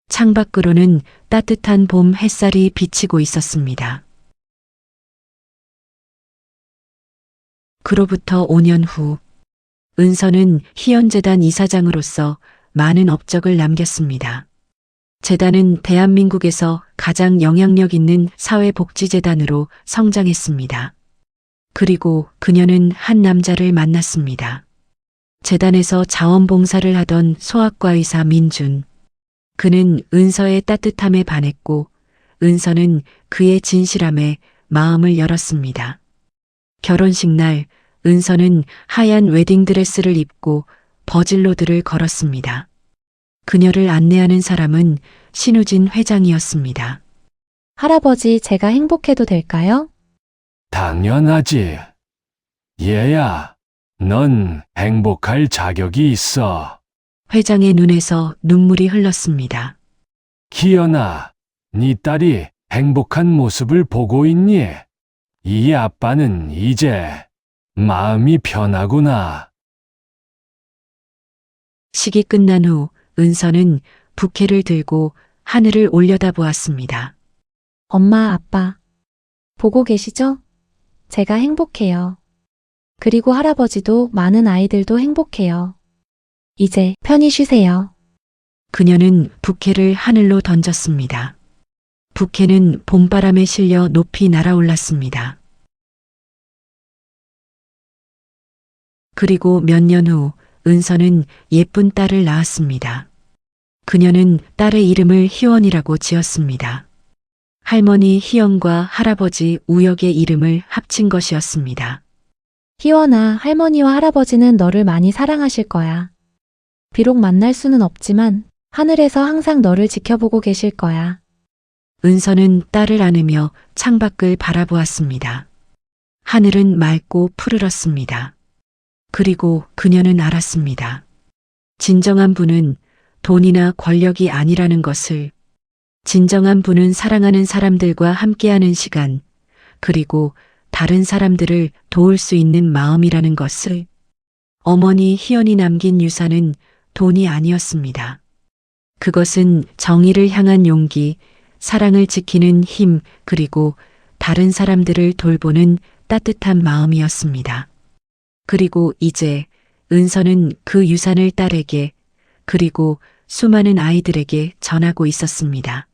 창밖으로는 따뜻한 봄 햇살이 비치고 있었습니다. 그로부터 5년 후, 은서는 희연재단 이사장으로서 많은 업적을 남겼습니다. 재단은 대한민국에서 가장 영향력 있는 사회복지재단으로 성장했습니다. 그리고 그녀는 한 남자를 만났습니다. 재단에서 자원봉사를 하던 소아과 의사 민준. 그는 은서의 따뜻함에 반했고 은서는 그의 진실함에 마음을 열었습니다. 결혼식 날 은서는 하얀 웨딩드레스를 입고 버질로드를 걸었습니다. 그녀를 안내하는 사람은 신우진 회장이었습니다. 할아버지, 제가 행복해도 될까요? 당연하지. 얘야, 넌 행복할 자격이 있어. 회장의 눈에서 눈물이 흘렀습니다. 희연아, 네 딸이 행복한 모습을 보고 있니? 이 아빠는 이제 마음이 편하구나. 식이 끝난 후 은서는 부케를 들고 하늘을 올려다보았습니다. 엄마, 아빠. 보고 계시죠? 제가 행복해요. 그리고 할아버지도 많은 아이들도 행복해요. 이제 편히 쉬세요. 그녀는 부케를 하늘로 던졌습니다. 부케는 봄바람에 실려 높이 날아올랐습니다. 그리고 몇 년 후 은서는 예쁜 딸을 낳았습니다. 그녀는 딸의 이름을 희원이라고 지었습니다. 할머니 희연과 할아버지 우혁의 이름을 합친 것이었습니다. 희원아, 할머니와 할아버지는 너를 많이 사랑하실 거야. 비록 만날 수는 없지만 하늘에서 항상 너를 지켜보고 계실 거야. 은서는 딸을 안으며 창밖을 바라보았습니다. 하늘은 맑고 푸르렀습니다. 그리고 그녀는 알았습니다. 진정한 부는 돈이나 권력이 아니라는 것을, 진정한 부는 사랑하는 사람들과 함께하는 시간, 그리고 다른 사람들을 도울 수 있는 마음이라는 것을. 어머니 희연이 남긴 유산은 돈이 아니었습니다. 그것은 정의를 향한 용기, 사랑을 지키는 힘, 그리고 다른 사람들을 돌보는 따뜻한 마음이었습니다. 그리고 이제 은서는 그 유산을 딸에게, 그리고 수많은 아이들에게 전하고 있었습니다.